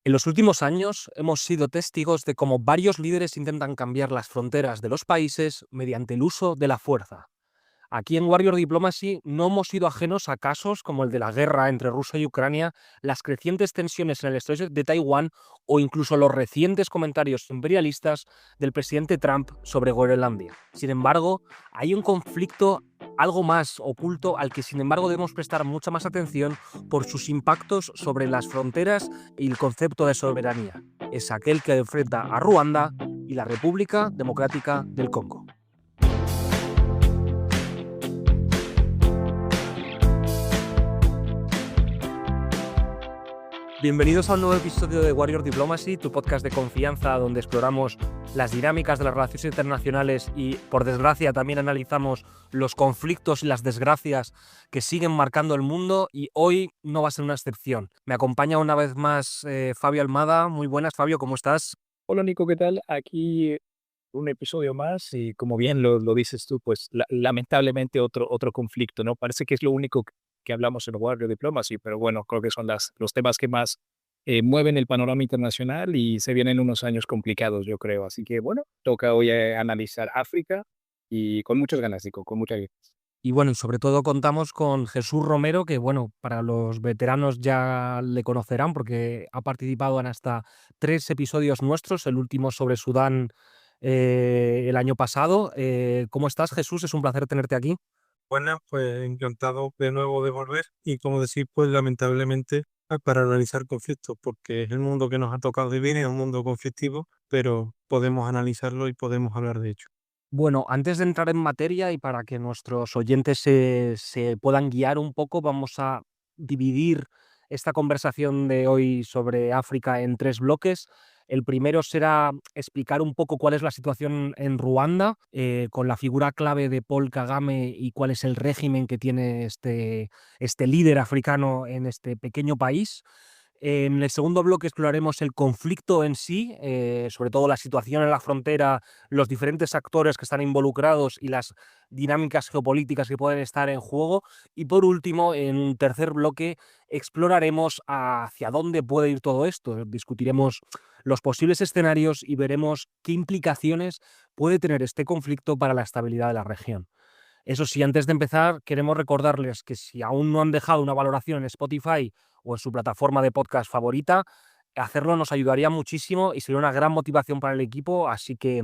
En los últimos años hemos sido testigos de cómo varios líderes intentan cambiar las fronteras de los países mediante el uso de la fuerza. Aquí en Warrior Diplomacy no hemos sido ajenos a casos como el de la guerra entre Rusia y Ucrania, las crecientes tensiones en el estrecho de Taiwán o incluso los recientes comentarios imperialistas del presidente Trump sobre Groenlandia. Sin embargo, hay un conflicto algo más oculto al que sin embargo debemos prestar mucha más atención por sus impactos sobre las fronteras y el concepto de soberanía. Es aquel que enfrenta a Ruanda y la República Democrática del Congo. Bienvenidos a un nuevo episodio de Warrior Diplomacy, tu podcast de confianza donde exploramos las dinámicas de las relaciones internacionales y, por desgracia, también analizamos los conflictos y las desgracias que siguen marcando el mundo, y hoy no va a ser una excepción. Me acompaña una vez más Fabio Almada. Muy buenas, Fabio, ¿cómo estás? Hola Nico, ¿qué tal? Aquí un episodio más y como bien lo dices tú, pues lamentablemente otro conflicto, ¿no? Parece que es lo único que hablamos en Warrior Diplomacy, pero bueno, creo que son los temas que más mueven el panorama internacional y se vienen unos años complicados, yo creo. Así que bueno, toca hoy analizar África y con muchas ganas, Nico, con muchas ganas. Y bueno, sobre todo contamos con Jesús Romero, que bueno, para los veteranos ya le conocerán porque ha participado en hasta 3 episodios nuestros, el último sobre Sudán el año pasado. ¿Cómo estás, Jesús? Es un placer tenerte aquí. Buenas, pues encantado de nuevo de volver y como decir, pues lamentablemente para analizar conflictos, porque es el mundo que nos ha tocado vivir, es un mundo conflictivo, pero podemos analizarlo y podemos hablar de ello. Bueno, antes de entrar en materia y para que nuestros oyentes se puedan guiar un poco, vamos a dividir esta conversación de hoy sobre África en 3 bloques. El primero será explicar un poco cuál es la situación en Ruanda, con la figura clave de Paul Kagame y cuál es el régimen que tiene este líder africano en este pequeño país. En el segundo bloque exploraremos el conflicto en sí, sobre todo la situación en la frontera, los diferentes actores que están involucrados y las dinámicas geopolíticas que pueden estar en juego. Y por último, en un tercer bloque, exploraremos hacia dónde puede ir todo esto. Discutiremos los posibles escenarios y veremos qué implicaciones puede tener este conflicto para la estabilidad de la región. Eso sí, antes de empezar, queremos recordarles que si aún no han dejado una valoración en Spotify o en su plataforma de podcast favorita, hacerlo nos ayudaría muchísimo y sería una gran motivación para el equipo. Así que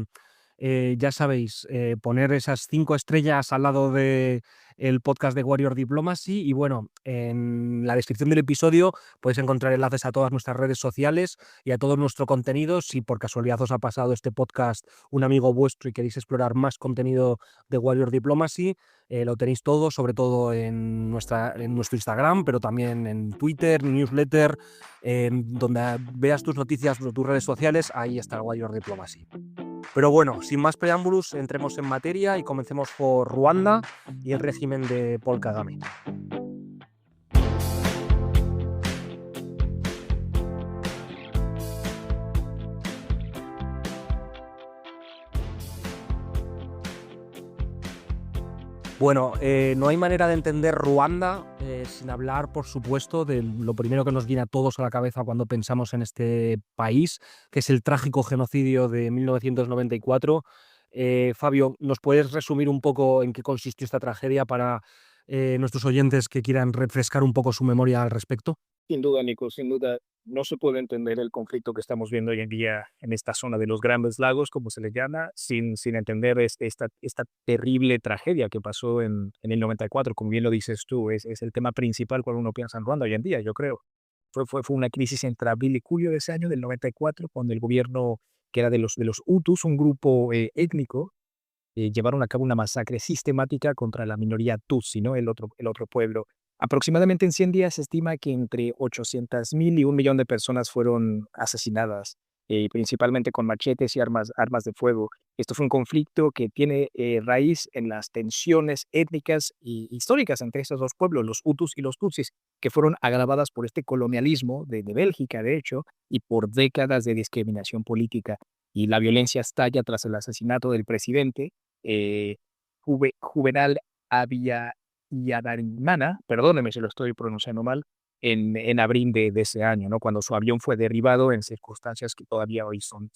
ya sabéis, poner esas 5 estrellas al lado de el podcast de Warrior Diplomacy. Y bueno, en la descripción del episodio podéis encontrar enlaces a todas nuestras redes sociales y a todo nuestro contenido. Si por casualidad os ha pasado este podcast un amigo vuestro y queréis explorar más contenido de Warrior Diplomacy, lo tenéis todo, sobre todo en nuestro Instagram, pero también en Twitter, newsletter, donde veas tus noticias, tus redes sociales, ahí está el Warrior Diplomacy. Pero bueno, sin más preámbulos, entremos en materia y comencemos por Ruanda y el régimen de Paul Kagame. Bueno, no hay manera de entender Ruanda sin hablar, por supuesto, de lo primero que nos viene a todos a la cabeza cuando pensamos en este país, que es el trágico genocidio de 1994. Fabio, ¿nos puedes resumir un poco en qué consistió esta tragedia para nuestros oyentes que quieran refrescar un poco su memoria al respecto? Sin duda, Nico, sin duda, no se puede entender el conflicto que estamos viendo hoy en día en esta zona de los Grandes Lagos, como se le llama, sin entender esta terrible tragedia que pasó en el 94. Como bien lo dices tú, es el tema principal cuando uno piensa en Ruanda hoy en día, yo creo. Fue una crisis entre abril y julio de ese año, del 94, cuando el gobierno, que era de los Hutus, un grupo étnico, llevaron a cabo una masacre sistemática contra la minoría Tutsi, ¿no? El otro pueblo. Aproximadamente en 100 días se estima que entre 800,000 y 1 millón de personas fueron asesinadas, principalmente con machetes y armas de fuego. Esto fue un conflicto que tiene raíz en las tensiones étnicas y históricas entre estos dos pueblos, los Hutus y los Tutsis, que fueron agravadas por este colonialismo de Bélgica, de hecho, y por décadas de discriminación política. Y la violencia estalla tras el asesinato del presidente eh, Juvenal Habyarimana, perdóneme si lo estoy pronunciando mal, en abril de ese año, ¿no? Cuando su avión fue derribado en circunstancias que todavía hoy son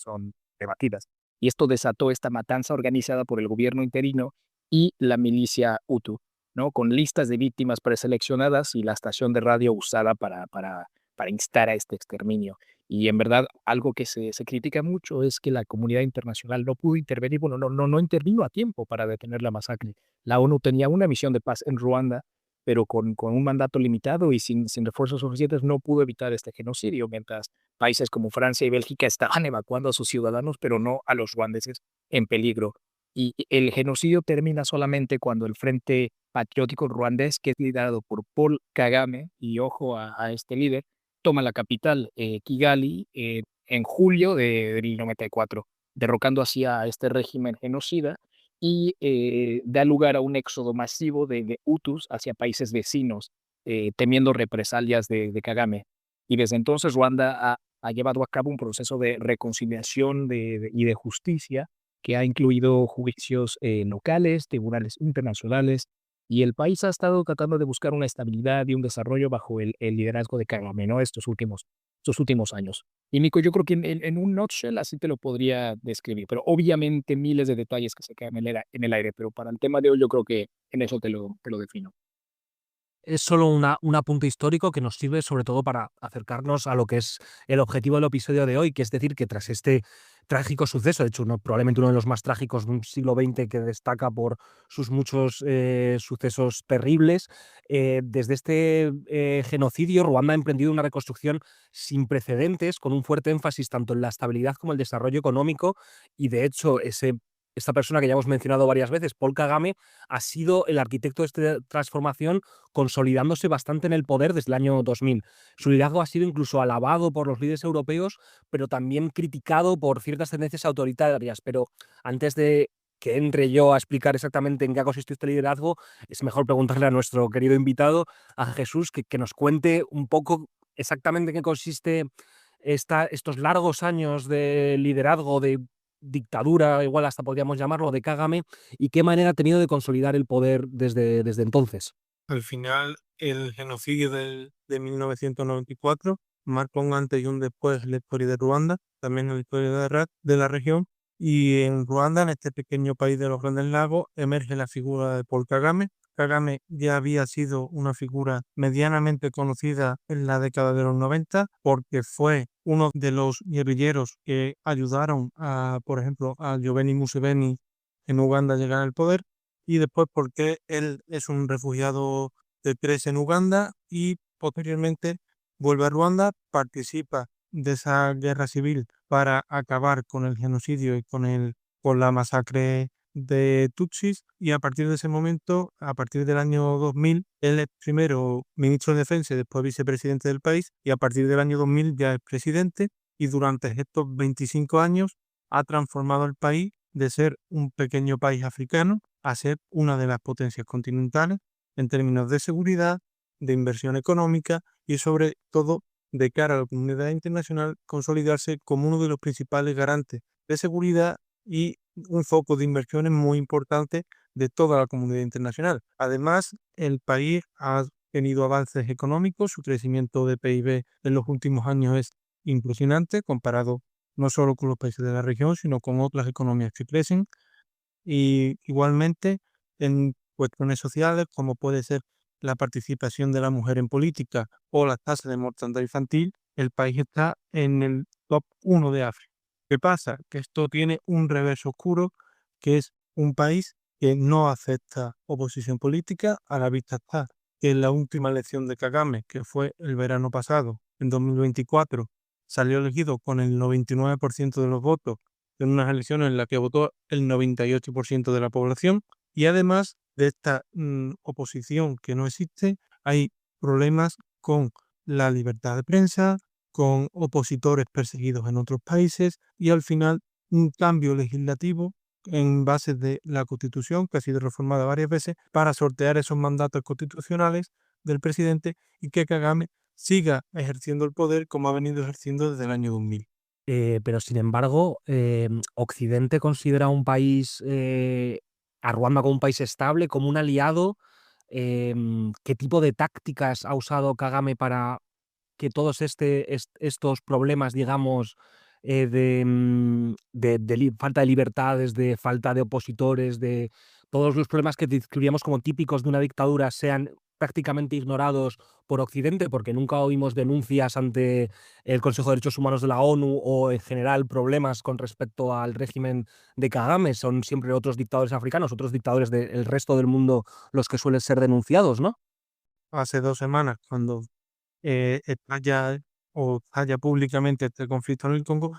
debatidas. Y esto desató esta matanza organizada por el gobierno interino y la milicia Hutu, ¿no? Con listas de víctimas preseleccionadas y la estación de radio usada para instar a este exterminio. Y en verdad, algo que se critica mucho es que la comunidad internacional no pudo intervenir, bueno, no intervino a tiempo para detener la masacre. La ONU tenía una misión de paz en Ruanda, pero con un mandato limitado y sin refuerzos suficientes no pudo evitar este genocidio, mientras países como Francia y Bélgica estaban evacuando a sus ciudadanos, pero no a los ruandeses en peligro. Y el genocidio termina solamente cuando el Frente Patriótico Ruandés, que es liderado por Paul Kagame, y ojo a este líder, toma la capital, Kigali, en julio del 94, derrocando así a este régimen genocida y da lugar a un éxodo masivo de Hutus hacia países vecinos, temiendo represalias de Kagame. Y desde entonces Ruanda ha llevado a cabo un proceso de reconciliación y de justicia que ha incluido juicios locales, tribunales internacionales, y el país ha estado tratando de buscar una estabilidad y un desarrollo bajo el liderazgo de Kagame, ¿no? Estos últimos años. Y Nico, yo creo que en un nutshell así te lo podría describir, pero obviamente miles de detalles que se quedan en el aire, pero para el tema de hoy yo creo que en eso te lo defino. Es solo un apunte histórico que nos sirve sobre todo para acercarnos a lo que es el objetivo del episodio de hoy, que es decir, que tras este trágico suceso, de hecho, probablemente uno de los más trágicos de un siglo XX que destaca por sus muchos sucesos terribles, desde este genocidio, Ruanda ha emprendido una reconstrucción sin precedentes, con un fuerte énfasis tanto en la estabilidad como el desarrollo económico, y de hecho, esta persona que ya hemos mencionado varias veces, Paul Kagame, ha sido el arquitecto de esta transformación, consolidándose bastante en el poder desde el año 2000. Su liderazgo ha sido incluso alabado por los líderes europeos, pero también criticado por ciertas tendencias autoritarias. Pero antes de que entre yo a explicar exactamente en qué ha consistido este liderazgo, es mejor preguntarle a nuestro querido invitado, a Jesús, que nos cuente un poco exactamente en qué consiste estos largos años de liderazgo, de dictadura, igual hasta podríamos llamarlo, de Kagame, y qué manera ha tenido de consolidar el poder desde entonces. Al final, el genocidio de 1994 marcó un antes y un después en la historia de Ruanda, también en la historia de la región. Y en Ruanda, en este pequeño país de los Grandes Lagos, emerge la figura de Paul Kagame. Kagame ya había sido una figura medianamente conocida en la década de los 90 porque fue uno de los guerrilleros que ayudaron a, por ejemplo, a Yoweri Museveni en Uganda a llegar al poder, y después porque él es un refugiado que crece en Uganda y posteriormente vuelve a Ruanda, participa de esa guerra civil para acabar con el genocidio y con la masacre de Tutsis, y a partir de ese momento, a partir del año 2000, él es primero ministro de Defensa y después vicepresidente del país, y a partir del año 2000 ya es presidente, y durante estos 25 años ha transformado el país de ser un pequeño país africano a ser una de las potencias continentales en términos de seguridad, de inversión económica y sobre todo de cara a la comunidad internacional consolidarse como uno de los principales garantes de seguridad y un foco de inversiones muy importante de toda la comunidad internacional. Además, el país ha tenido avances económicos, su crecimiento de PIB en los últimos años es impresionante comparado no solo con los países de la región, sino con otras economías que crecen. Y igualmente en cuestiones sociales, como puede ser la participación de la mujer en política o la tasa de mortandad infantil, el país está en el top 1 de África. ¿Qué pasa? Que esto tiene un reverso oscuro, que es un país que no acepta oposición política. A la vista está que en la última elección de Kagame, que fue el verano pasado, en 2024, salió elegido con el 99% de los votos en unas elecciones en las que votó el 98% de la población, y además de esta oposición que no existe, hay problemas con la libertad de prensa, con opositores perseguidos en otros países y al final un cambio legislativo en base de la Constitución, que ha sido reformada varias veces, para sortear esos mandatos constitucionales del presidente y que Kagame siga ejerciendo el poder como ha venido ejerciendo desde el año 2000. Pero sin embargo, Occidente considera un país, a Ruanda como un país estable, como un aliado. ¿Qué tipo de tácticas ha usado Kagame para que todos estos problemas, digamos, de falta de libertades, de falta de opositores, de todos los problemas que describíamos como típicos de una dictadura sean prácticamente ignorados por Occidente, porque nunca oímos denuncias ante el Consejo de Derechos Humanos de la ONU o en general problemas con respecto al régimen de Kagame. Son siempre otros dictadores africanos, otros dictadores del resto del mundo los que suelen ser denunciados, ¿no? Hace 2 semanas, cuando estalla o estalla públicamente este conflicto en el Congo,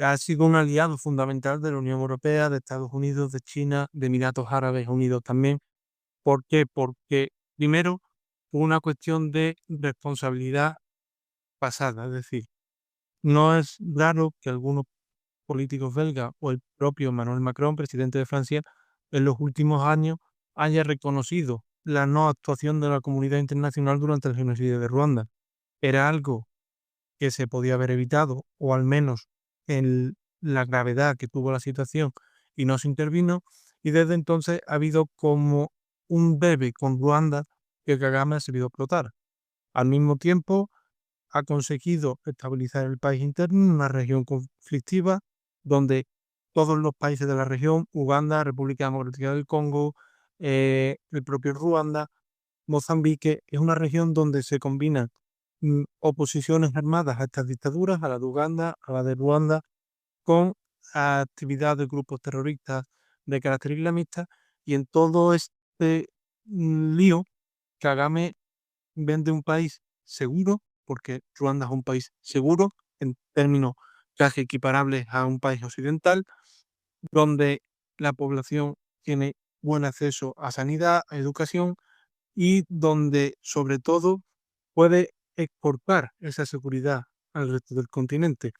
ha sido un aliado fundamental de la Unión Europea, de Estados Unidos, de China, de Emiratos Árabes Unidos también. ¿Por qué? Porque primero, por una cuestión de responsabilidad pasada, es decir, no es raro que algunos políticos belgas o el propio Emmanuel Macron, presidente de Francia, en los últimos años haya reconocido la no actuación de la comunidad internacional durante el genocidio de Ruanda. Era algo que se podía haber evitado, o al menos en la gravedad que tuvo la situación, y no se intervino, y desde entonces ha habido como un bebé con Ruanda que Kagame ha sabido explotar. Al mismo tiempo, ha conseguido estabilizar el país interno en una región conflictiva donde todos los países de la región, Uganda, República Democrática del Congo, el propio Ruanda, Mozambique, es una región donde se combinan oposiciones armadas a estas dictaduras, a la de Uganda, a la de Ruanda, con actividad de grupos terroristas de carácter islamista, y en todo este lío, Kagame vende un país seguro, porque Ruanda es un país seguro en términos casi equiparables a un país occidental, donde la población tiene buen acceso a sanidad, a educación, y donde sobre todo puede exportar esa seguridad al resto del continente.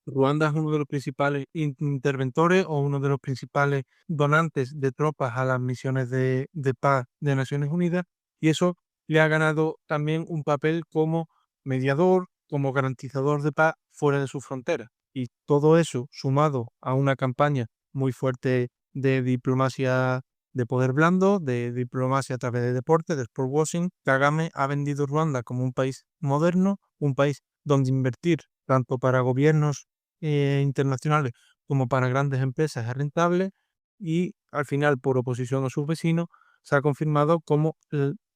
Ruanda es uno de los principales interventores o uno de los principales donantes de tropas a las misiones de paz de Naciones Unidas, y eso le ha ganado también un papel como mediador, como garantizador de paz fuera de sus fronteras. Y todo eso sumado a una campaña muy fuerte de diplomacia de poder blando, de diplomacia a través de deporte, de sport washing, Kagame ha vendido Ruanda como un país moderno, un país donde invertir tanto para gobiernos internacionales como para grandes empresas es rentable, y al final, por oposición a sus vecinos, se ha confirmado como,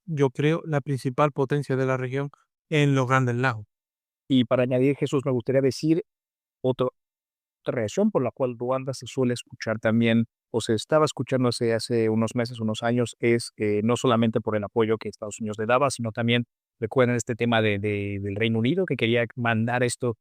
yo creo, la principal potencia de la región en los Grandes Lagos. Y para añadir, Jesús, me gustaría decir otra razón por la cual Ruanda se suele escuchar también, o se estaba escuchando hace unos meses, unos años, es no solamente por el apoyo que Estados Unidos le daba, sino también, recuerden este tema del Reino Unido, que quería mandar esto,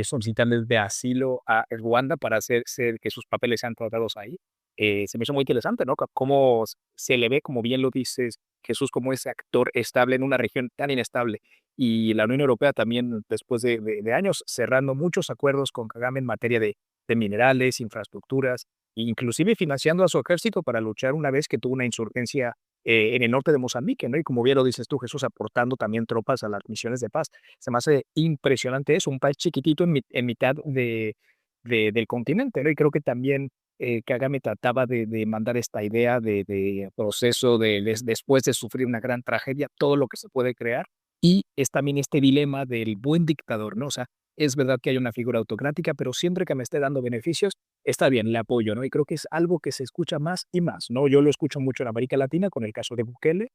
solicitarles de asilo a Ruanda para hacer que sus papeles sean tratados ahí. Se me hizo muy interesante, ¿no? Cómo se le ve, como bien lo dices, Jesús, como ese actor estable en una región tan inestable. Y la Unión Europea también, después de años, cerrando muchos acuerdos con Kagame en materia de minerales, infraestructuras, inclusive financiando a su ejército para luchar una vez que tuvo una insurgencia en el norte de Mozambique, ¿no? Y como bien lo dices tú, Jesús, aportando también tropas a las misiones de paz. Se me hace impresionante eso, un país chiquitito en mitad del continente, ¿no? Y creo que también Kagame trataba de mandar esta idea de proceso después de sufrir una gran tragedia, todo lo que se puede crear. Y es también este dilema del buen dictador, ¿no? O sea, es verdad que hay una figura autocrática, pero siempre que me esté dando beneficios, está bien, le apoyo, ¿no? Y creo que es algo que se escucha más y más, ¿no? Yo lo escucho mucho en América Latina con el caso de Bukele,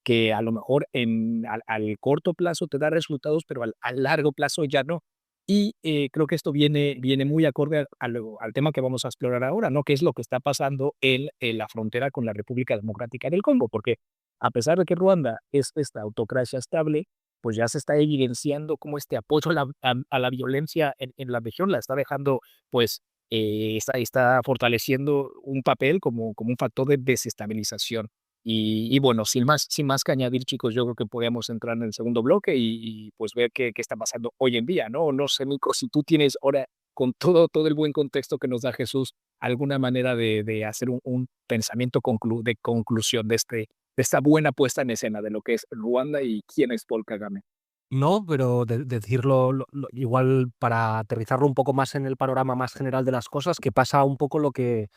que a lo mejor al corto plazo te da resultados, pero al largo plazo ya no. Y creo que esto viene muy acorde al tema que vamos a explorar ahora, ¿no? ¿Qué es lo que está pasando en la frontera con la República Democrática del Congo? Porque a pesar de que Ruanda es esta autocracia estable, pues ya se está evidenciando cómo este apoyo a la violencia en la región la está dejando, pues, está fortaleciendo un papel como un factor de desestabilización. Y bueno, sin más que añadir, chicos, yo creo que podríamos entrar en el segundo bloque y pues ver qué está pasando hoy en día, ¿no? No sé, Nico, si tú tienes ahora, con todo el buen contexto que nos da Jesús, alguna manera de hacer un pensamiento de conclusión de esta buena puesta en escena de lo que es Ruanda y quién es Paul Kagame. No, pero decirlo igual para aterrizarlo un poco más en el panorama más general de las cosas, que pasa un poco lo que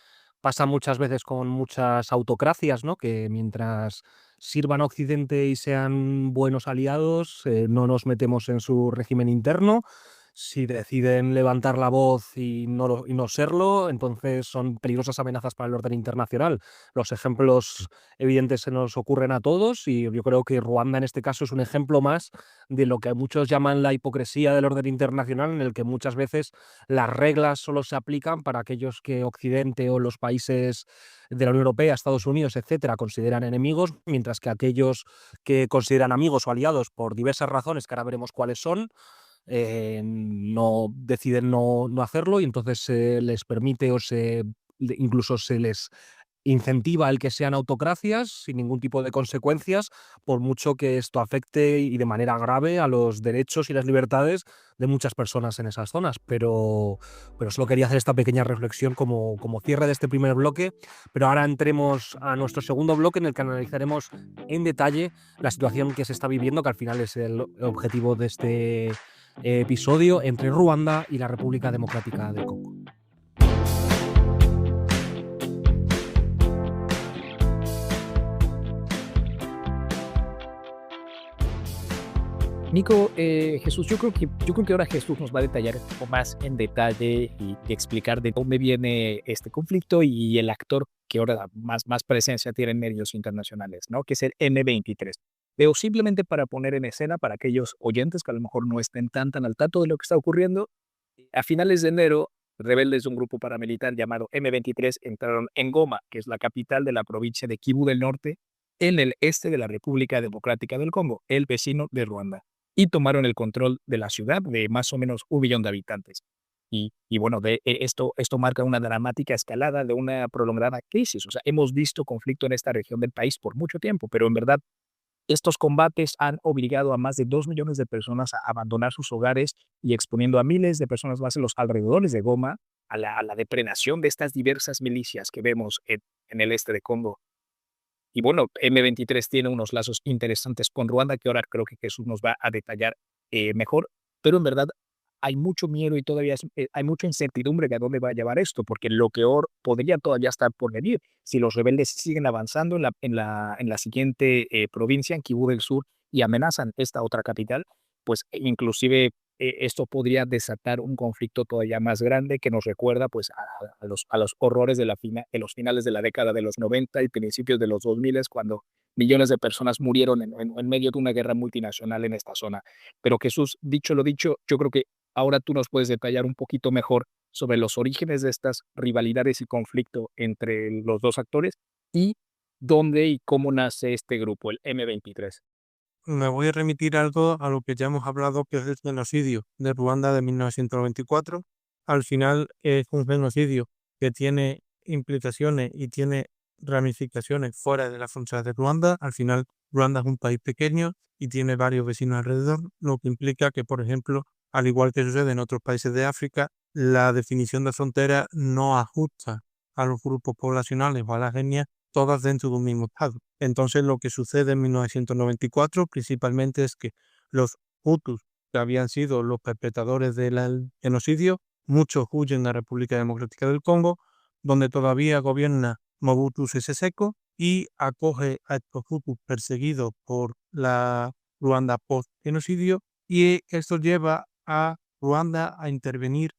pasa muchas veces con muchas autocracias, ¿no? Que mientras sirvan a Occidente y sean buenos aliados, no nos metemos en su régimen interno. Si deciden levantar la voz y no serlo, entonces son peligrosas amenazas para el orden internacional. Los ejemplos evidentes se nos ocurren a todos y yo creo que Ruanda en este caso es un ejemplo más de lo que muchos llaman la hipocresía del orden internacional, en el que muchas veces las reglas solo se aplican para aquellos que Occidente o los países de la Unión Europea, Estados Unidos, etcétera, consideran enemigos, mientras que aquellos que consideran amigos o aliados por diversas razones, que ahora veremos cuáles son, no deciden no hacerlo, y entonces se les permite incluso se les incentiva el que sean autocracias sin ningún tipo de consecuencias, por mucho que esto afecte y de manera grave a los derechos y las libertades de muchas personas en esas zonas. Pero solo quería hacer esta pequeña reflexión como cierre de este primer bloque. Pero ahora entremos a nuestro segundo bloque, en el que analizaremos en detalle la situación que se está viviendo, que al final es el objetivo de este episodio, entre Ruanda y la República Democrática del Congo. Nico, Jesús, yo creo que ahora Jesús nos va a detallar un poco más en detalle y explicar de dónde viene este conflicto y el actor que ahora más presencia tiene en medios internacionales, ¿no? Que es el M23. Veo simplemente para poner en escena para aquellos oyentes que a lo mejor no estén tan al tanto de lo que está ocurriendo. A finales de enero, rebeldes de un grupo paramilitar llamado M23 entraron en Goma, que es la capital de la provincia de Kivu del Norte, en el este de la República Democrática del Congo, el vecino de Ruanda, y tomaron el control de la ciudad de más o menos 1 billón de habitantes. Y bueno, esto marca una dramática escalada de una prolongada crisis. O sea, hemos visto conflicto en esta región del país por mucho tiempo, pero en verdad estos combates han obligado a más de 2 millones de personas a abandonar sus hogares y exponiendo a miles de personas más en los alrededores de Goma a la depredación de estas diversas milicias que vemos en el este de Congo. Y bueno, M23 tiene unos lazos interesantes con Ruanda que ahora creo que Jesús nos va a detallar mejor, pero en verdad hay mucho miedo y todavía hay mucha incertidumbre de a dónde va a llevar esto, porque lo peor podría todavía estar por venir. Si los rebeldes siguen avanzando en la siguiente provincia, en Kivu del Sur, y amenazan esta otra capital, pues inclusive esto podría desatar un conflicto todavía más grande que nos recuerda pues a los horrores de los finales de la década de los 90 y principios de los 2000, cuando millones de personas murieron en medio de una guerra multinacional en esta zona. Pero Jesús, dicho lo dicho, yo creo que ahora tú nos puedes detallar un poquito mejor sobre los orígenes de estas rivalidades y conflicto entre los dos actores y dónde y cómo nace este grupo, el M23. Me voy a remitir algo a lo que ya hemos hablado, que es el genocidio de Ruanda de 1994. Al final es un genocidio que tiene implicaciones y tiene ramificaciones fuera de las fronteras de Ruanda. Al final, Ruanda es un país pequeño y tiene varios vecinos alrededor, lo que implica que, por ejemplo, al igual que sucede en otros países de África, la definición de frontera no ajusta a los grupos poblacionales o a las etnias, todas dentro de un mismo estado. Entonces, lo que sucede en 1994 principalmente es que los Hutus, que habían sido los perpetradores del genocidio, muchos huyen a la República Democrática del Congo, donde todavía gobierna Mobutu Sese Seko y acoge a estos Hutus perseguidos por la Ruanda post-genocidio, y esto lleva a Ruanda a intervenir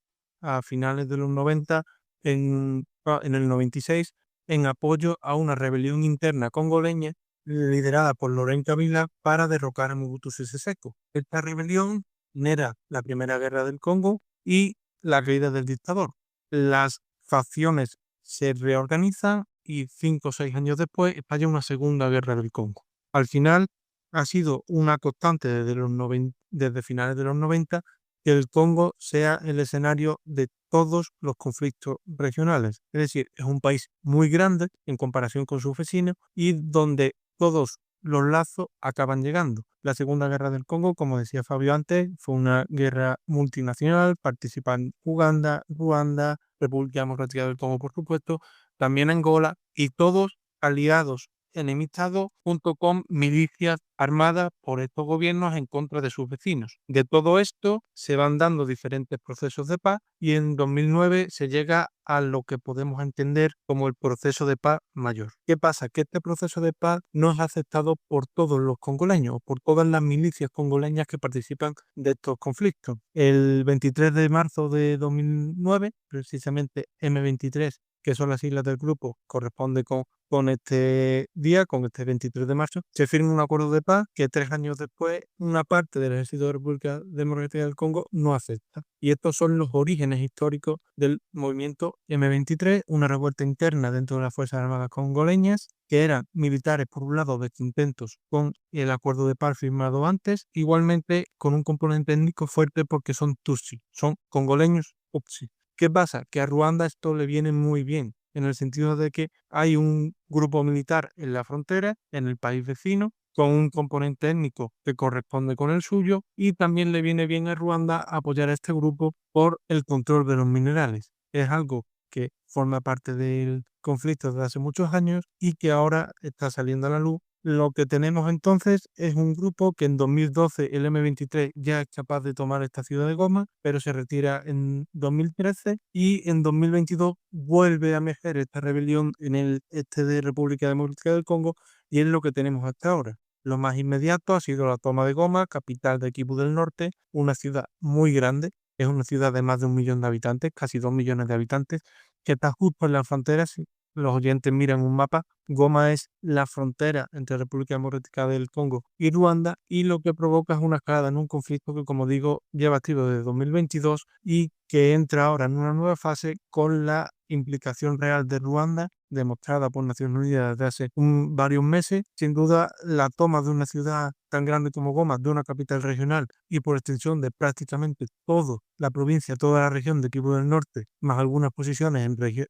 a finales de los 90, en el 96, en apoyo a una rebelión interna congoleña liderada por Laurent Kabila para derrocar a Mobutu Sese Seko. Esta rebelión genera la Primera Guerra del Congo y la caída del dictador. Las facciones se reorganizan y 5 o 6 años después estalla una Segunda Guerra del Congo. Al final ha sido una constante desde finales de los 90 que el Congo sea el escenario de todos los conflictos regionales. Es decir, es un país muy grande en comparación con sus vecinos y donde todos los lazos acaban llegando. La Segunda Guerra del Congo, como decía Fabio antes, fue una guerra multinacional, participan Uganda, Ruanda, República Democrática del Congo, por supuesto, también Angola, y todos aliados enemistado junto con milicias armadas por estos gobiernos en contra de sus vecinos. De todo esto se van dando diferentes procesos de paz y en 2009 se llega a lo que podemos entender como el proceso de paz mayor. ¿Qué pasa? Que este proceso de paz no es aceptado por todos los congoleños, por todas las milicias congoleñas que participan de estos conflictos. El 23 de marzo de 2009, precisamente M23, que son las siglas del grupo, corresponde con este día, con este 23 de marzo, se firma un acuerdo de paz que 3 años después una parte del ejército de la República Democrática del Congo no acepta. Y estos son los orígenes históricos del movimiento M23, una revuelta interna dentro de las Fuerzas Armadas congoleñas, que eran militares por un lado descontentos con el acuerdo de paz firmado antes, igualmente con un componente étnico fuerte porque son tutsi, son congoleños tutsi. ¿Qué pasa? Que a Ruanda esto le viene muy bien, en el sentido de que hay un grupo militar en la frontera, en el país vecino, con un componente étnico que corresponde con el suyo, y también le viene bien a Ruanda apoyar a este grupo por el control de los minerales. Es algo que forma parte del conflicto desde hace muchos años y que ahora está saliendo a la luz. Lo que tenemos entonces es un grupo que en 2012 el M23 ya es capaz de tomar esta ciudad de Goma, pero se retira en 2013 y en 2022 vuelve a emerger esta rebelión en el este de República Democrática del Congo y es lo que tenemos hasta ahora. Lo más inmediato ha sido la toma de Goma, capital de Kivu del Norte, una ciudad muy grande, es una ciudad de más de 1 millón de habitantes, casi 2 millones de habitantes, que está justo en la frontera. Si los oyentes miran un mapa, Goma es la frontera entre República Democrática del Congo y Ruanda y lo que provoca es una escalada en un conflicto que, como digo, lleva activo desde 2022 y que entra ahora en una nueva fase con la implicación real de Ruanda demostrada por Naciones Unidas desde hace varios meses. Sin duda, la toma de una ciudad tan grande como Goma, de una capital regional y por extensión de prácticamente toda la provincia, toda la región de Kivu del Norte, más algunas posiciones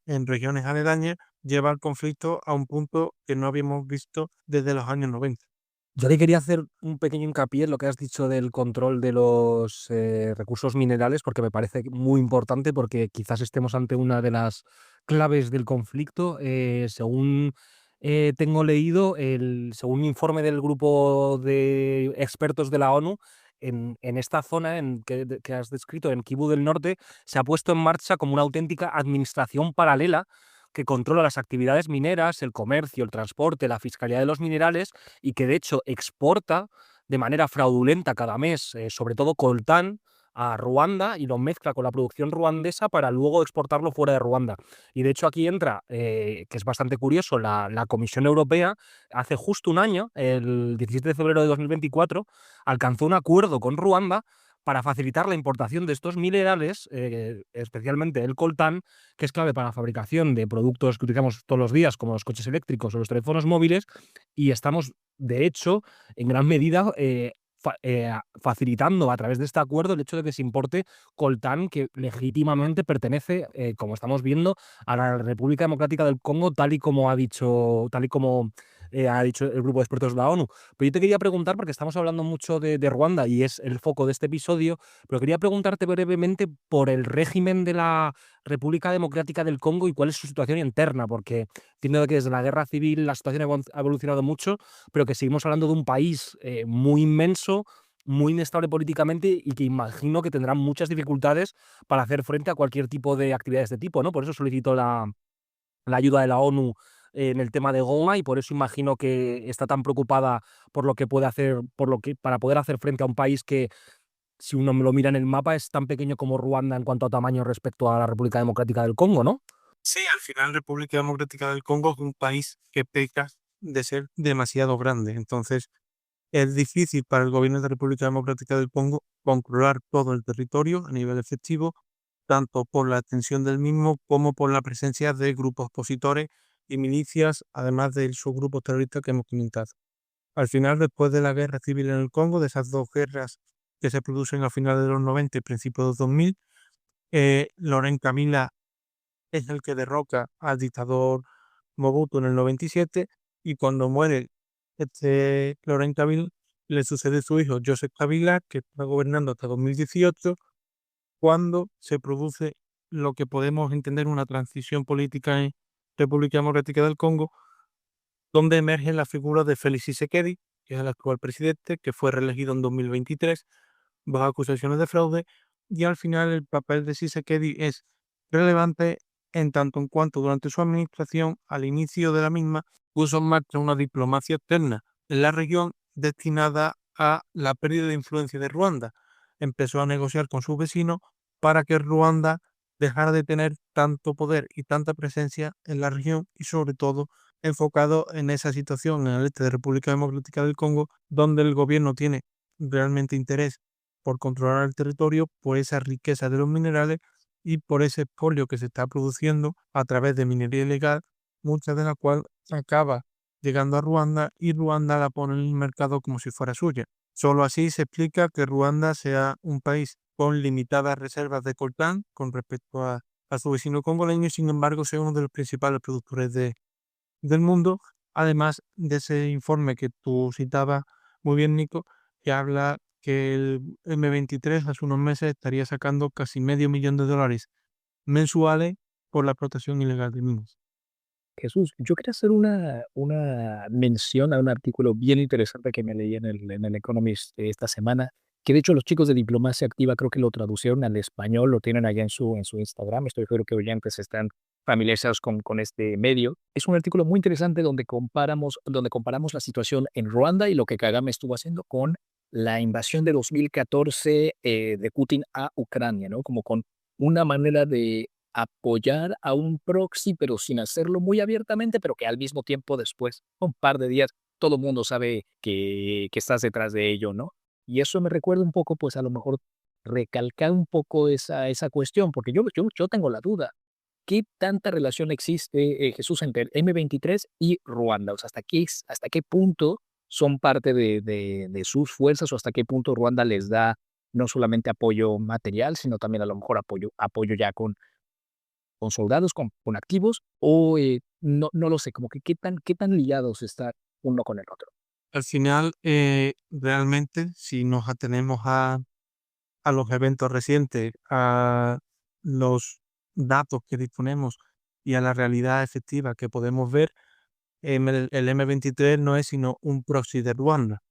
en regiones aledañas, lleva al conflicto a un punto que no habíamos visto desde los años 90. Yo le quería hacer un pequeño hincapié en lo que has dicho del control de los recursos minerales, porque me parece muy importante, porque quizás estemos ante una de las claves del conflicto. Según tengo leído, según un informe del grupo de expertos de la ONU, en esta zona que has descrito, en Kivu del Norte, se ha puesto en marcha como una auténtica administración paralela que controla las actividades mineras, el comercio, el transporte, la fiscalía de los minerales y que de hecho exporta de manera fraudulenta cada mes, sobre todo coltán, a Ruanda y lo mezcla con la producción ruandesa para luego exportarlo fuera de Ruanda. Y de hecho aquí entra, que es bastante curioso, la Comisión Europea hace justo un año, el 17 de febrero de 2024, alcanzó un acuerdo con Ruanda para facilitar la importación de estos minerales, especialmente el coltán, que es clave para la fabricación de productos que utilizamos todos los días, como los coches eléctricos o los teléfonos móviles, y estamos, de hecho, en gran medida facilitando a través de este acuerdo el hecho de que se importe coltán que legítimamente pertenece, como estamos viendo, a la República Democrática del Congo, tal y como ha dicho el grupo de expertos de la ONU. Pero yo te quería preguntar, porque estamos hablando mucho de Ruanda y es el foco de este episodio, pero quería preguntarte brevemente por el régimen de la República Democrática del Congo y cuál es su situación interna, porque entiendo que desde la guerra civil la situación ha evolucionado mucho, pero que seguimos hablando de un país muy inmenso, muy inestable políticamente y que imagino que tendrá muchas dificultades para hacer frente a cualquier tipo de actividades de este tipo, ¿no? Por eso solicito la ayuda de la ONU en el tema de Goma y por eso imagino que está tan preocupada por lo que puede hacer, para poder hacer frente a un país que, si uno lo mira en el mapa, es tan pequeño como Ruanda en cuanto a tamaño respecto a la República Democrática del Congo, ¿no? Sí, al final República Democrática del Congo es un país que peca de ser demasiado grande. Entonces, es difícil para el gobierno de la República Democrática del Congo controlar todo el territorio a nivel efectivo, tanto por la extensión del mismo como por la presencia de grupos opositores y milicias, además de sus grupos terroristas que hemos comentado. Al final, después de la guerra civil en el Congo, de esas dos guerras que se producen a finales de los 90 y principios de los 2000, Laurent Kabila es el que derroca al dictador Mobutu en el 97 y cuando muere Laurent Kabila le sucede su hijo Joseph Kabila, que está gobernando hasta 2018, cuando se produce lo que podemos entender una transición política en República Democrática del Congo, donde emerge la figura de Félix Tshisekedi, que es el actual presidente, que fue reelegido en 2023 bajo acusaciones de fraude, y al final el papel de Tshisekedi es relevante en tanto en cuanto durante su administración, al inicio de la misma, puso en marcha una diplomacia externa en la región destinada a la pérdida de influencia de Ruanda. Empezó a negociar con sus vecinos para que Ruanda dejara de tener tanto poder y tanta presencia en la región y sobre todo enfocado en esa situación en el este de República Democrática del Congo, donde el gobierno tiene realmente interés por controlar el territorio, por esa riqueza de los minerales y por ese expolio que se está produciendo a través de minería ilegal, mucha de la cual acaba llegando a Ruanda y Ruanda la pone en el mercado como si fuera suya. Solo así se explica que Ruanda sea un país con limitadas reservas de coltán con respecto a su vecino congoleño y sin embargo sea uno de los principales productores del mundo, además de ese informe que tú citabas muy bien, Nico, que habla que el M23 hace unos meses estaría sacando casi $500,000 mensuales por la explotación ilegal de minas. Jesús, yo quería hacer una mención a un artículo bien interesante que me leí en el Economist esta semana, que de hecho los chicos de Diplomacia Activa creo que lo traducieron al español, lo tienen allá en su Instagram, estoy seguro que oyentes están familiarizados con este medio. Es un artículo muy interesante donde comparamos la situación en Ruanda y lo que Kagame estuvo haciendo con la invasión de 2014 de Putin a Ucrania, ¿no? Como con una manera de apoyar a un proxy, pero sin hacerlo muy abiertamente, pero que al mismo tiempo después, un par de días, todo el mundo sabe que estás detrás de ello, ¿no? Y eso me recuerda un poco, pues a lo mejor recalcar un poco esa cuestión, porque yo tengo la duda. ¿Qué tanta relación existe, Jesús, entre el M23 y Ruanda? O sea, hasta qué punto son parte de sus fuerzas o hasta qué punto Ruanda les da no solamente apoyo material, sino también a lo mejor apoyo ya con soldados, con activos, o no lo sé, como que qué tan ligados están uno con el otro. Al final, realmente, si nos atenemos a los eventos recientes, a los datos que disponemos y a la realidad efectiva que podemos ver, el M23 no es sino un proxy de Ruanda.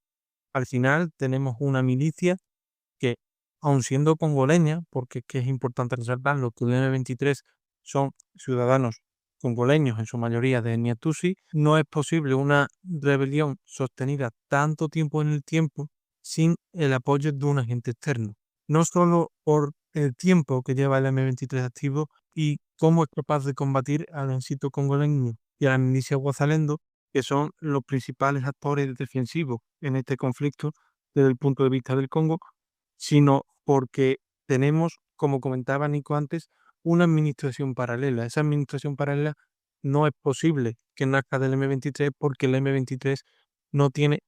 Al final tenemos una milicia que, aun siendo congoleña, porque que es importante resaltarlo, que el M23 son ciudadanos congoleños, en su mayoría de etnia Tutsi, no es posible una rebelión sostenida tanto tiempo en el tiempo sin el apoyo de un agente externo. No solo por el tiempo que lleva el M23 activo y cómo es capaz de combatir al ejército congoleño y a la milicia Guazalendo, que son los principales actores defensivos en este conflicto desde el punto de vista del Congo, sino porque tenemos, como comentaba Nico antes, una administración paralela. Esa administración paralela no es posible que nazca del M23 porque el M23 no tiene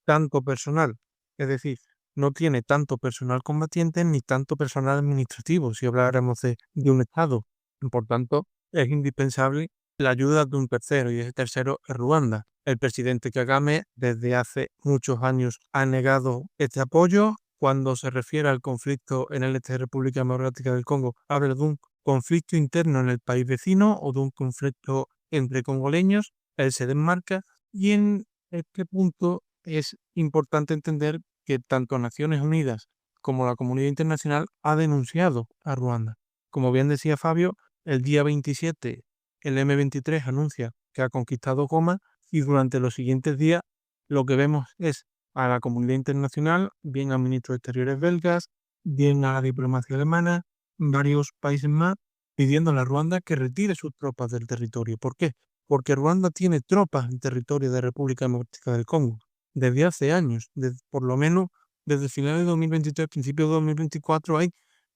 tanto personal, es decir, no tiene tanto personal combatiente ni tanto personal administrativo, si habláramos de un Estado. Por tanto, es indispensable la ayuda de un tercero, y ese tercero es Ruanda. El presidente Kagame desde hace muchos años ha negado este apoyo. Cuando se refiere al conflicto en el este de República Democrática del Congo, habla de un conflicto interno en el país vecino o de un conflicto entre congoleños. Él se desmarca y en este punto es importante entender que tanto Naciones Unidas como la comunidad internacional ha denunciado a Ruanda. Como bien decía Fabio, el día 27 el M23 anuncia que ha conquistado Goma y durante los siguientes días lo que vemos es a la comunidad internacional, bien a ministros exteriores belgas, bien a la diplomacia alemana, varios países más, pidiendo a Ruanda que retire sus tropas del territorio. ¿Por qué? Porque Ruanda tiene tropas en territorio de República Democrática del Congo desde hace años, por lo menos desde finales de 2023, principios de 2024, hay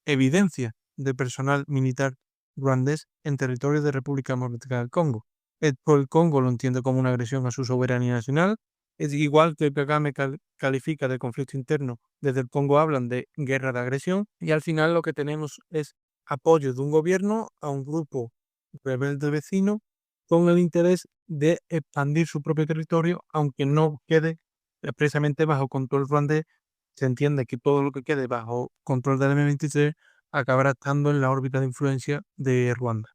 evidencia de personal militar ruandés en territorio de República Democrática del Congo. El Congo lo entiende como una agresión a su soberanía nacional. Es igual que Kagame califica de conflicto interno, desde el Congo hablan de guerra de agresión y al final lo que tenemos es apoyo de un gobierno a un grupo rebelde vecino con el interés de expandir su propio territorio, aunque no quede expresamente bajo control ruandés. Se entiende que todo lo que quede bajo control del M23 acabará estando en la órbita de influencia de Ruanda.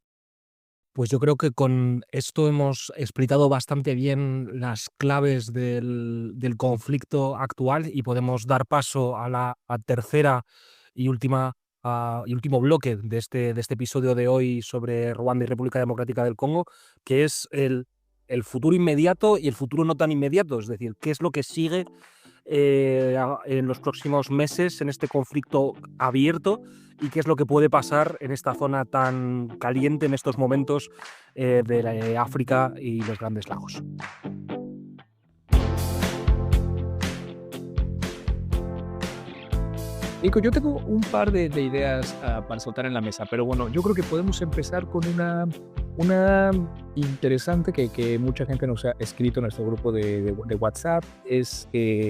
Pues yo creo que con esto hemos explicado bastante bien las claves del conflicto actual y podemos dar paso a la tercera y último bloque de este episodio de hoy sobre Ruanda y República Democrática del Congo, que es el futuro inmediato y el futuro no tan inmediato, es decir, qué es lo que sigue en los próximos meses en este conflicto abierto y qué es lo que puede pasar en esta zona tan caliente en estos momentos de África y los Grandes Lagos. Nico, yo tengo un par de ideas para soltar en la mesa, pero bueno, yo creo que podemos empezar con una interesante que mucha gente nos ha escrito en nuestro grupo de WhatsApp, es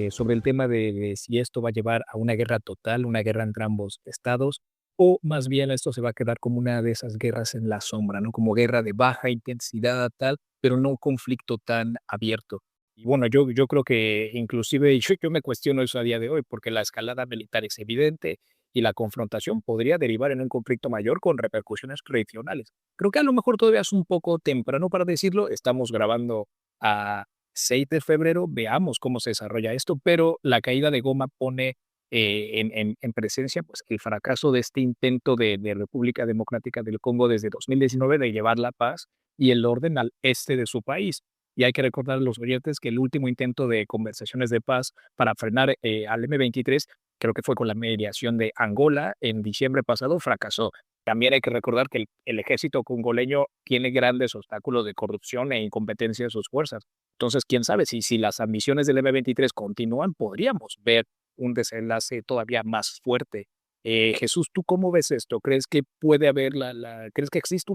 sobre el tema de si esto va a llevar a una guerra total, una guerra entre ambos estados, o más bien esto se va a quedar como una de esas guerras en la sombra, ¿no? Como guerra de baja intensidad, tal, pero no un conflicto tan abierto. Y bueno, yo creo que inclusive yo me cuestiono eso a día de hoy, porque la escalada militar es evidente y la confrontación podría derivar en un conflicto mayor con repercusiones regionales. Creo que a lo mejor todavía es un poco temprano para decirlo. Estamos grabando a 6 de febrero, veamos cómo se desarrolla esto, pero la caída de Goma pone en presencia pues, el fracaso de este intento de República Democrática del Congo desde 2019 de llevar la paz y el orden al este de su país. Y hay que recordar a los oyentes que el último intento de conversaciones de paz para frenar al M23, creo que fue con la mediación de Angola en diciembre pasado, fracasó. También hay que recordar que el ejército congoleño tiene grandes obstáculos de corrupción e incompetencia de sus fuerzas. Entonces, quién sabe si las ambiciones del M23 continúan, podríamos ver un desenlace todavía más fuerte. Jesús, ¿tú cómo ves esto? ¿Crees que puede haber crees que existe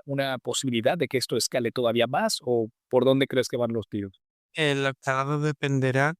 una posibilidad de que esto escale todavía más o por dónde crees que van los tiros? La escalada dependerá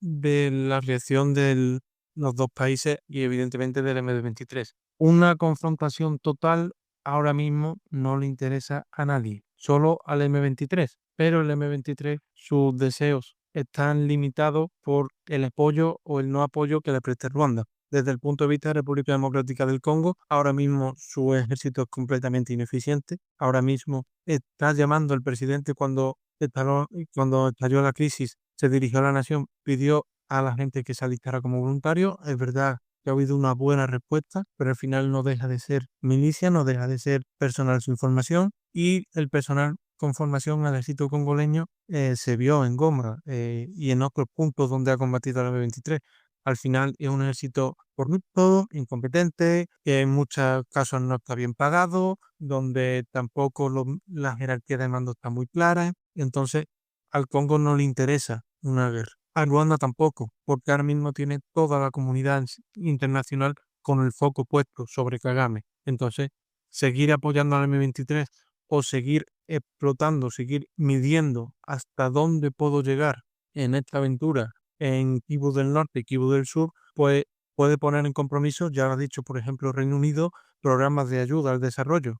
de la reacción de los dos países y evidentemente del M23. Una confrontación total ahora mismo no le interesa a nadie, solo al M23, pero el M23, sus deseos están limitados por el apoyo o el no apoyo que le preste Ruanda. Desde el punto de vista de República Democrática del Congo, ahora mismo su ejército es completamente ineficiente. Ahora mismo está llamando el presidente cuando estalló la crisis, se dirigió a la nación, pidió a la gente que se alistara como voluntario. Es verdad que ha habido una buena respuesta, pero al final no deja de ser milicia, no deja de ser personal sin formación, y el personal con formación al ejército congoleño se vio en Goma y en otros puntos donde ha combatido la M23. Al final es un ejército corrupto, incompetente, que en muchos casos no está bien pagado, donde tampoco la jerarquía de mando está muy clara. Entonces, al Congo no le interesa una guerra. A Ruanda tampoco, porque ahora mismo tiene toda la comunidad internacional con el foco puesto sobre Kagame. Entonces, seguir apoyando al M23 o seguir explotando, seguir midiendo hasta dónde puedo llegar en esta aventura en Kivu del Norte y Kivu del Sur, pues puede poner en compromiso, ya lo ha dicho, por ejemplo, Reino Unido, programas de ayuda al desarrollo.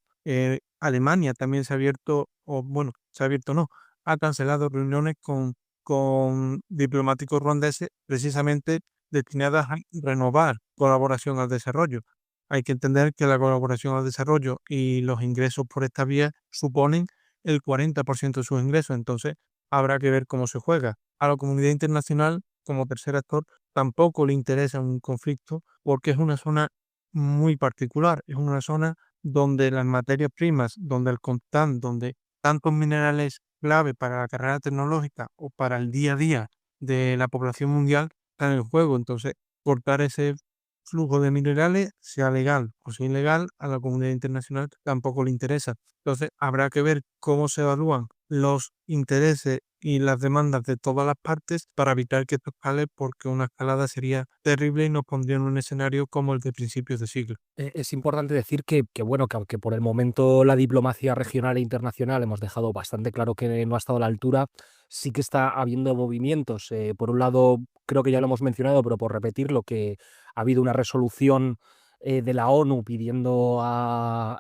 Alemania también se ha abierto, o bueno, se ha abierto no, ha cancelado reuniones con diplomáticos ruandeses precisamente destinadas a renovar colaboración al desarrollo. Hay que entender que la colaboración al desarrollo y los ingresos por esta vía suponen el 40% de sus ingresos, entonces habrá que ver cómo se juega. A la comunidad internacional, como tercer actor, tampoco le interesa un conflicto porque es una zona muy particular, es una zona donde las materias primas, donde el coltán, donde tantos minerales clave para la carrera tecnológica o para el día a día de la población mundial están en juego. Entonces, cortar ese flujo de minerales, sea legal o sea ilegal, a la comunidad internacional tampoco le interesa. Entonces, habrá que ver cómo se evalúan los intereses y las demandas de todas las partes para evitar que esto escale, porque una escalada sería terrible y nos pondría en un escenario como el de principios de siglo. Es importante decir bueno, que aunque por el momento la diplomacia regional e internacional hemos dejado bastante claro que no ha estado a la altura, sí que está habiendo movimientos. Por un lado, creo que ya lo hemos mencionado, pero por repetirlo, que ha habido una resolución de la ONU pidiendo a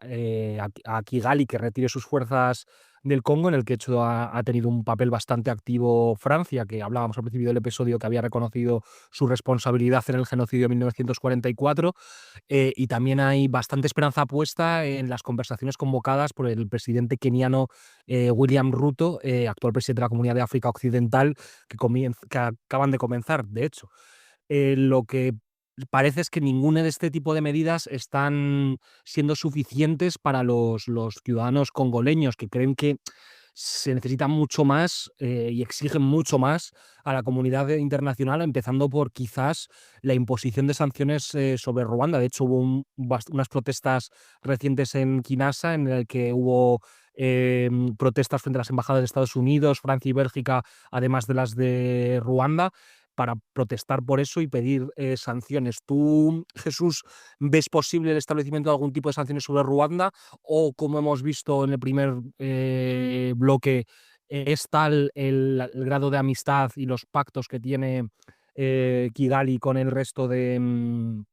Kigali que retire sus fuerzas del Congo, en el que de hecho ha tenido un papel bastante activo Francia, que hablábamos al principio del episodio, que había reconocido su responsabilidad en el genocidio de 1944. Y también hay bastante esperanza puesta en las conversaciones convocadas por el presidente keniano William Ruto, actual presidente de la Comunidad de África Occidental, que acaban de comenzar, de hecho. Lo que parece es que ninguna de este tipo de medidas están siendo suficientes para los ciudadanos congoleños, que creen que se necesita mucho más y exigen mucho más a la comunidad internacional, empezando por quizás la imposición de sanciones sobre Ruanda. De hecho, hubo unas protestas recientes en Kinshasa en el que hubo protestas frente a las embajadas de Estados Unidos, Francia y Bélgica, además de las de Ruanda, para protestar por eso y pedir sanciones. ¿Tú, Jesús, ves posible el establecimiento de algún tipo de sanciones sobre Ruanda? O, como hemos visto en el primer bloque, es tal el grado de amistad y los pactos que tiene Kigali con el resto de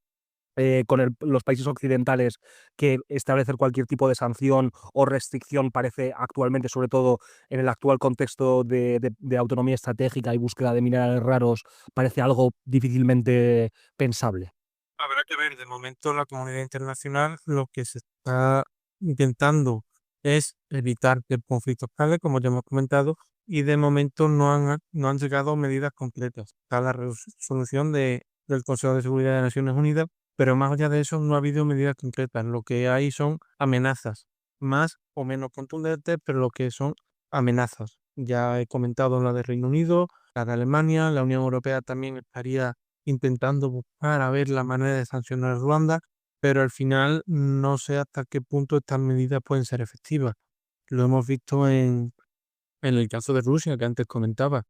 los países occidentales, que establecer cualquier tipo de sanción o restricción parece actualmente, sobre todo en el actual contexto de autonomía estratégica y búsqueda de minerales raros, parece algo difícilmente pensable? Habrá que ver, de momento la comunidad internacional lo que se está intentando es evitar que el conflicto escale, como ya hemos comentado, y de momento no han llegado a medidas concretas. Está la resolución del Consejo de Seguridad de Naciones Unidas, pero más allá de eso no ha habido medidas concretas. Lo que hay son amenazas, más o menos contundentes, pero lo que son amenazas. Ya he comentado la de Reino Unido, la de Alemania, la Unión Europea también estaría intentando buscar a ver la manera de sancionar a Ruanda, pero al final no sé hasta qué punto estas medidas pueden ser efectivas. Lo hemos visto en el caso de Rusia, que antes comentaba.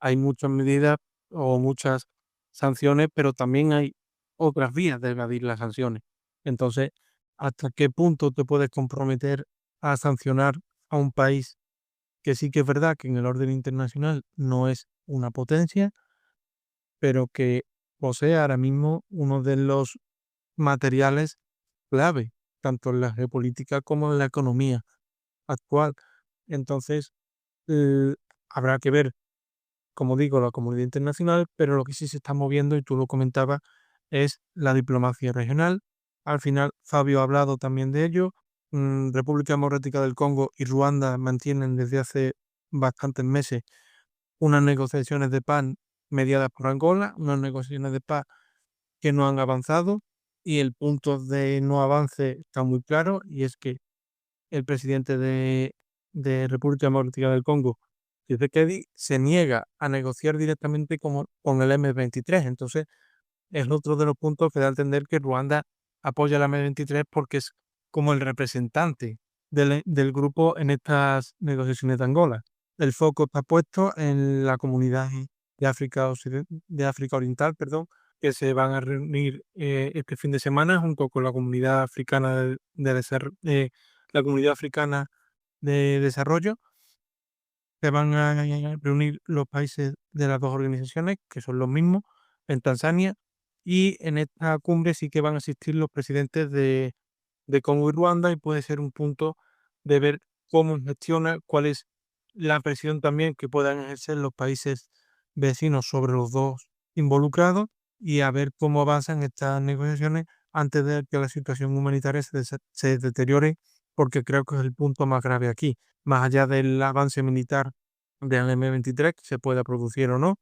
Hay muchas medidas o muchas sanciones, pero también hay otras vías de evadir las sanciones. Entonces, ¿hasta qué punto te puedes comprometer a sancionar a un país que sí que es verdad que en el orden internacional no es una potencia, pero que posee ahora mismo uno de los materiales clave, tanto en la geopolítica como en la economía actual? Entonces, eh, habrá que ver, como digo, la comunidad internacional, pero lo que sí se está moviendo, y tú lo comentabas, es la diplomacia regional. Al final, Fabio ha hablado también de ello. República Democrática del Congo y Ruanda mantienen desde hace bastantes meses unas negociaciones de paz mediadas por Angola, unas negociaciones de paz que no han avanzado, y el punto de no avance está muy claro, y es que el presidente de República Democrática del Congo, Tshisekedi, se niega a negociar directamente con el M23. Entonces, es otro de los puntos que da a entender que Ruanda apoya al M23 porque es como el representante del grupo en estas negociaciones de Angola. El foco está puesto en la comunidad de África Oriental, perdón, que se van a reunir este fin de semana junto con la Comunidad Africana la Comunidad Africana de Desarrollo. Se van a reunir los países de las dos organizaciones, que son los mismos, en Tanzania, y en esta cumbre sí que van a asistir los presidentes de Congo y Ruanda, y puede ser un punto de ver cómo gestiona, cuál es la presión también que puedan ejercer los países vecinos sobre los dos involucrados, y a ver cómo avanzan estas negociaciones antes de que la situación humanitaria se deteriore, porque creo que es el punto más grave aquí, más allá del avance militar del M23, que se pueda producir o no.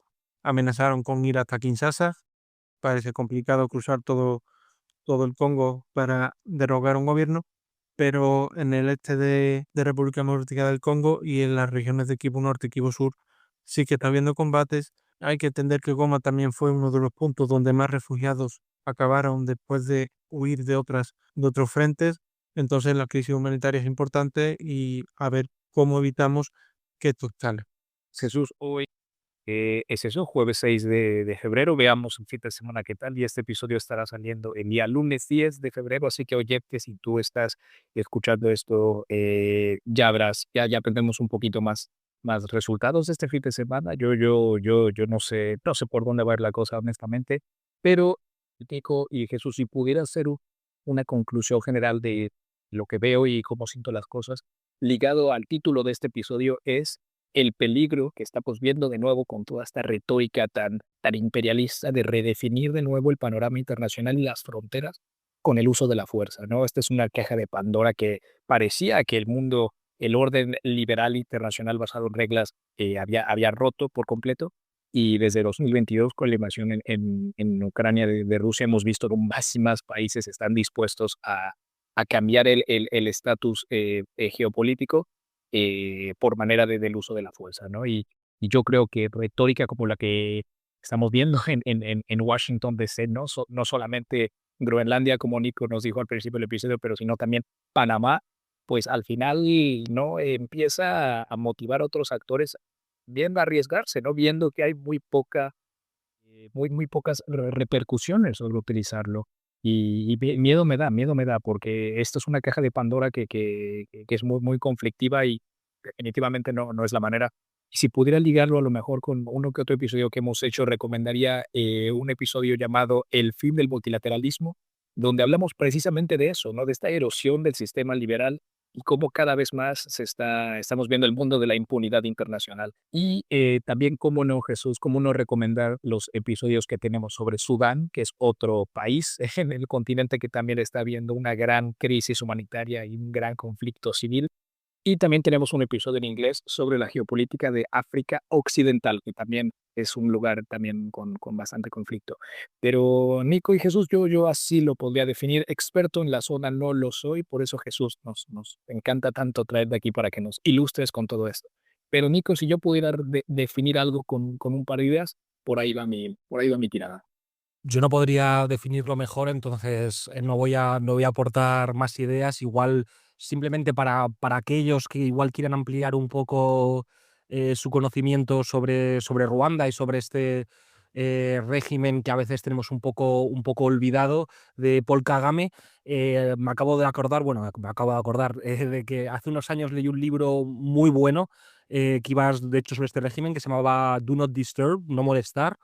Amenazaron con ir hasta Kinshasa. Parece complicado cruzar todo el Congo para derogar un gobierno, pero en el este de República Democrática del Congo y en las regiones de Kivu Norte y Kivu Sur sí que está habiendo combates. Hay que entender que Goma también fue uno de los puntos donde más refugiados acabaron después de huir de otros frentes. Entonces la crisis humanitaria es importante, y a ver cómo evitamos que esto escale. Jesús, hoy es eso, jueves 6 de febrero. Veamos el fin de semana qué tal. Y este episodio estará saliendo el día lunes 10 de febrero. Así que, oye, que si tú estás escuchando esto, ya habrás, ya tendremos un poquito más resultados de este fin de semana. Yo no sé por dónde va a ir la cosa, honestamente. Pero, Nico y Jesús, si pudiera hacer una conclusión general de lo que veo y cómo siento las cosas, ligado al título de este episodio es el peligro que estamos viendo de nuevo con toda esta retórica tan imperialista de redefinir de nuevo el panorama internacional y las fronteras con el uso de la fuerza, ¿no? Esta es una caja de Pandora que parecía que el mundo, el orden liberal internacional basado en reglas, había roto por completo. Y desde 2022, con la invasión en Ucrania de Rusia, hemos visto que más y más países están dispuestos a cambiar el estatus geopolítico por manera del uso de la fuerza, ¿no? Y yo creo que retórica como la que estamos viendo en Washington DC, no solamente Groenlandia, como Nico nos dijo al principio del episodio, pero sino también Panamá, pues al final no empieza a motivar a otros actores bien a arriesgarse, ¿no? Viendo que hay muy pocas repercusiones sobre utilizarlo. Y miedo me da, porque esto es una caja de Pandora que es muy conflictiva y definitivamente no es la manera. Y si pudiera ligarlo a lo mejor con uno que otro episodio que hemos hecho, recomendaría un episodio llamado El fin del multilateralismo, donde hablamos precisamente de eso, ¿no? De esta erosión del sistema liberal y cómo cada vez más estamos viendo el mundo de la impunidad internacional. Y también, cómo no, Jesús, cómo no recomendar los episodios que tenemos sobre Sudán, que es otro país en el continente que también está viendo una gran crisis humanitaria y un gran conflicto civil. Y también tenemos un episodio en inglés sobre la geopolítica de África Occidental, que también es un lugar también con bastante conflicto. Pero Nico y Jesús, yo así lo podría definir. Experto en la zona no lo soy, por eso Jesús nos encanta tanto traer de aquí para que nos ilustres con todo esto. Pero Nico, si yo pudiera definir algo con un par de ideas, por ahí va mi tirada. Yo no podría definirlo mejor, entonces no voy a aportar más ideas. Igual, simplemente para aquellos que igual quieran ampliar un poco su conocimiento sobre Ruanda y sobre este régimen que a veces tenemos un poco olvidado de Paul Kagame. Me acabo de acordar, bueno, me acabo de acordar de que hace unos años leí un libro muy bueno que iba, de hecho, sobre este régimen, que se llamaba Do Not Disturb, no molestar,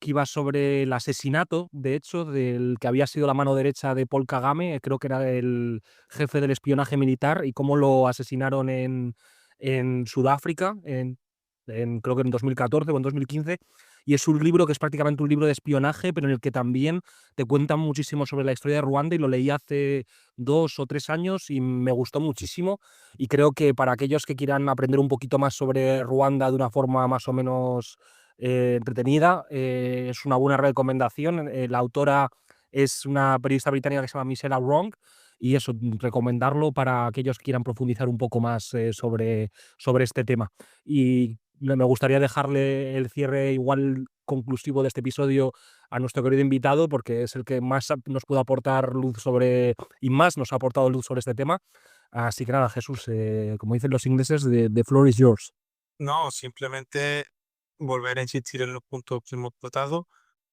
que iba sobre el asesinato, de hecho, del que había sido la mano derecha de Paul Kagame, creo que era el jefe del espionaje militar, y cómo lo asesinaron en Sudáfrica, creo que en 2014 o en 2015. Y es un libro que es prácticamente un libro de espionaje, pero en el que también te cuentan muchísimo sobre la historia de Ruanda, y lo leí hace 2 o 3 años y me gustó muchísimo. Y creo que para aquellos que quieran aprender un poquito más sobre Ruanda de una forma más o menos entretenida, es una buena recomendación. La autora es una periodista británica que se llama Michelle Wrong, y eso, recomendarlo para aquellos que quieran profundizar un poco más sobre este tema. Y me gustaría dejarle el cierre igual conclusivo de este episodio a nuestro querido invitado, porque es el que más nos puede aportar luz sobre, y más nos ha aportado luz sobre este tema. Así que nada, Jesús, como dicen los ingleses, the floor is yours. No, simplemente volver a insistir en los puntos que hemos tratado.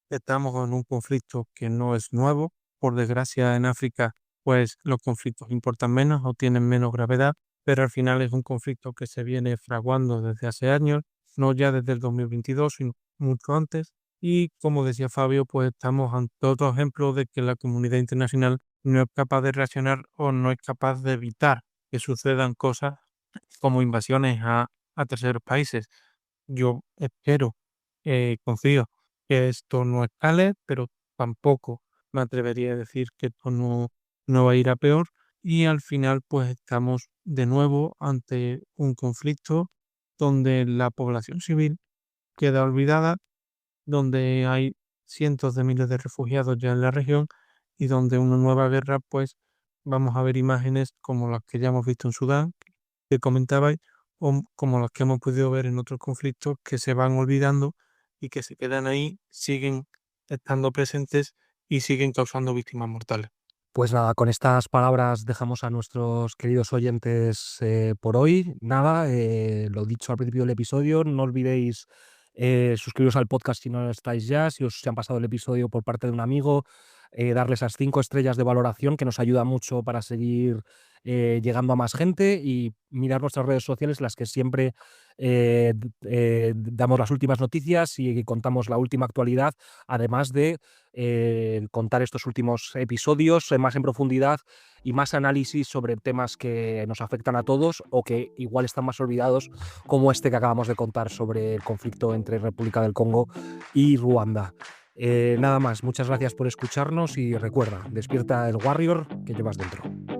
Estamos en un conflicto que no es nuevo. Por desgracia, en África, pues los conflictos importan menos o tienen menos gravedad, pero al final es un conflicto que se viene fraguando desde hace años, no ya desde el 2022, sino mucho antes. Y como decía Fabio, pues estamos ante otro ejemplo de que la comunidad internacional no es capaz de reaccionar o no es capaz de evitar que sucedan cosas como invasiones a terceros países. Yo espero, confío que esto no escale, pero tampoco me atrevería a decir que esto no va a ir a peor. Y al final, pues estamos de nuevo ante un conflicto donde la población civil queda olvidada, donde hay cientos de miles de refugiados ya en la región y donde una nueva guerra, pues vamos a ver imágenes como las que ya hemos visto en Sudán, que comentabais, o como las que hemos podido ver en otros conflictos que se van olvidando y que se quedan ahí, siguen estando presentes y siguen causando víctimas mortales. Pues nada, con estas palabras dejamos a nuestros queridos oyentes por hoy. Nada, lo dicho al principio del episodio, no olvidéis suscribiros al podcast si no lo estáis ya, si os han pasado el episodio por parte de un amigo, darle esas 5 estrellas de valoración, que nos ayuda mucho para seguir llegando a más gente, y mirar nuestras redes sociales, las que siempre damos las últimas noticias y contamos la última actualidad, además de contar estos últimos episodios más en profundidad y más análisis sobre temas que nos afectan a todos o que igual están más olvidados, como este que acabamos de contar sobre el conflicto entre República del Congo y Ruanda. Nada más, muchas gracias por escucharnos y recuerda, despierta el Warrior que llevas dentro.